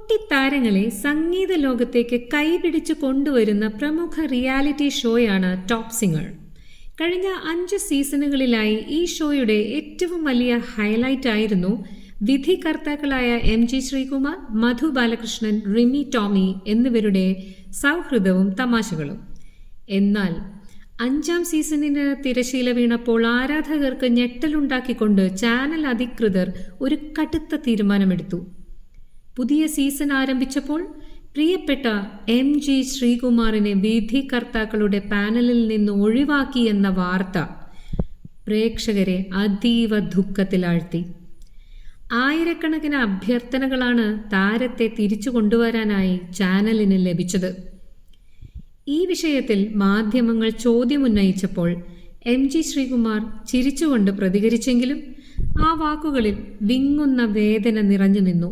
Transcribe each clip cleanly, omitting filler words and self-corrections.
കുട്ടിത്താരങ്ങളെ സംഗീത ലോകത്തേക്ക് കൈപിടിച്ചു കൊണ്ടുവരുന്ന പ്രമുഖ റിയാലിറ്റി ഷോയാണ് ടോപ്പ് സിംഗർ. കഴിഞ്ഞ 5 സീസണുകളിലായി ഈ ഷോയുടെ ഏറ്റവും വലിയ ഹൈലൈറ്റ് ആയിരുന്നു വിധികർത്താക്കളായ MG ശ്രീകുമാർ, മധു ബാലകൃഷ്ണൻ, റിമി ടോമി എന്നിവരുടെ സൗഹൃദവും തമാശകളും. എന്നാൽ 5ാം സീസണിന് തിരശീല വീണപ്പോൾ ആരാധകർക്ക് ഞെട്ടലുണ്ടാക്കിക്കൊണ്ട് ചാനൽ അധികൃതർ ഒരു കടുത്ത തീരുമാനമെടുത്തു. പുതിയ സീസൺ ആരംഭിച്ചപ്പോൾ പ്രിയപ്പെട്ട MG ശ്രീകുമാറിനെ വിധികർത്താക്കളുടെ പാനലിൽ നിന്ന് ഒഴിവാക്കി എന്ന വാർത്ത പ്രേക്ഷകരെ അതീവ ദുഃഖത്തിലാഴ്ത്തി. ആയിരക്കണക്കിന് അഭ്യർത്ഥനകളാണ് താരത്തെ തിരിച്ചു കൊണ്ടുവരാനായി ചാനലിന് ലഭിച്ചത്. ഈ വിഷയത്തിൽ മാധ്യമങ്ങൾ ചോദ്യമുന്നയിച്ചപ്പോൾ MG ശ്രീകുമാർ ചിരിച്ചുകൊണ്ട് പ്രതികരിച്ചെങ്കിലും ആ വാക്കുകളിൽ വിങ്ങുന്ന വേദന നിറഞ്ഞു നിന്നു.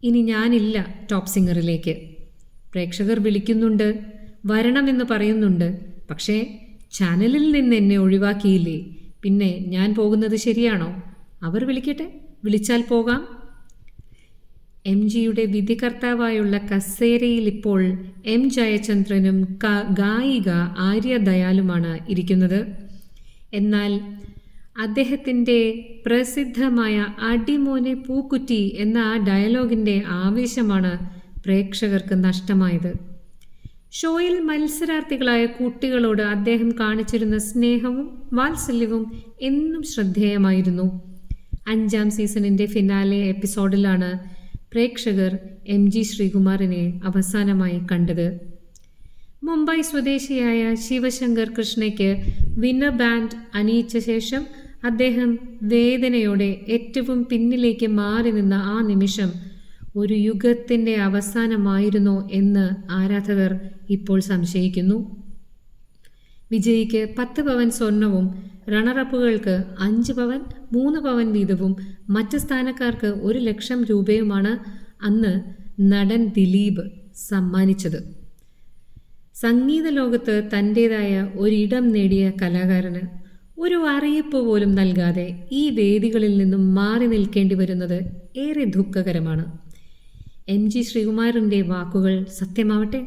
ഇനി ഞാനില്ല ടോപ്പ് സിംഗറിലേക്ക്. പ്രേക്ഷകർ വിളിക്കുന്നുണ്ട്, വരണമെന്ന് പറയുന്നുണ്ട്. പക്ഷേ ചാനലിൽ നിന്ന് എന്നെ ഒഴിവാക്കിയില്ലേ, പിന്നെ ഞാൻ പോകുന്നത് ശരിയാണോ? അവർ വിളിക്കട്ടെ, വിളിച്ചാൽ പോകാം. MGയുടെ വിധികർത്താവായുള്ള കസേരയിൽ ഇപ്പോൾ M ജയചന്ദ്രനും ഗായിക ആര്യ ദയാലുമാണ് ഇരിക്കുന്നത്. എന്നാൽ അദ്ദേഹത്തിൻ്റെ പ്രസിദ്ധമായ അടിമോനെ പൂക്കുറ്റി എന്ന ആ ഡയലോഗിൻ്റെ ആവേശമാണ് പ്രേക്ഷകർക്ക് നഷ്ടമായത്. ഷോയിൽ മത്സരാർത്ഥികളായ കുട്ടികളോട് അദ്ദേഹം കാണിച്ചിരുന്ന സ്നേഹവും വാത്സല്യവും എന്നും ശ്രദ്ധേയമായിരുന്നു. 5ാം സീസണിൻ്റെ ഫിനാലെ എപ്പിസോഡിലാണ് പ്രേക്ഷകർ MG ശ്രീകുമാറിനെ അവസാനമായി കണ്ടത്. മുംബൈ സ്വദേശിയായ ശിവശങ്കർ കൃഷ്ണയ്ക്ക് വിന്നർ ബാൻഡ് അണിയിച്ച ശേഷം അദ്ദേഹം വേദനയോടെ ഏറ്റവും പിന്നിലേക്ക് മാറി നിന്ന ആ നിമിഷം ഒരു യുഗത്തിൻ്റെ അവസാനമായിരുന്നോ എന്ന് ആരാധകർ ഇപ്പോൾ സംശയിക്കുന്നു. വിജയിക്ക് 10 പവൻ സ്വർണവും റണ്ണറപ്പുകൾക്ക് 5 പവൻ 3 പവൻ വീതവും മറ്റ് സ്ഥാനക്കാർക്ക് 1 ലക്ഷം രൂപയുമാണ് അന്ന് നടൻ ദിലീപ് സമ്മാനിച്ചത്. സംഗീത ലോകത്ത് തൻ്റേതായ ഒരിടം നേടിയ കലാകാരന് ഒരു അറിയിപ്പ് പോലും നൽകാതെ ഈ വേദികളിൽ നിന്നും മാറി നിൽക്കേണ്ടി വരുന്നത് ഏറെ ദുഃഖകരമാണ്. MG ശ്രീകുമാറിൻ്റെ വാക്കുകൾ സത്യമാവട്ടെ,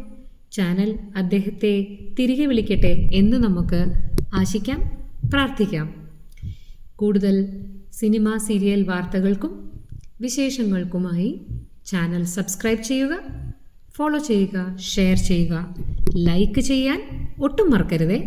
ചാനൽ അദ്ദേഹത്തെ തിരികെ വിളിക്കട്ടെ എന്ന് നമുക്ക് ആശിക്കാം, പ്രാർത്ഥിക്കാം. കൂടുതൽ സിനിമ സീരിയൽ വാർത്തകൾക്കും വിശേഷങ്ങൾക്കുമായി ചാനൽ സബ്സ്ക്രൈബ് ചെയ്യുക, ഫോളോ ചെയ്യുക, ഷെയർ ചെയ്യുക, ലൈക്ക് ചെയ്യാൻ ഒട്ടും മറക്കരുതേ.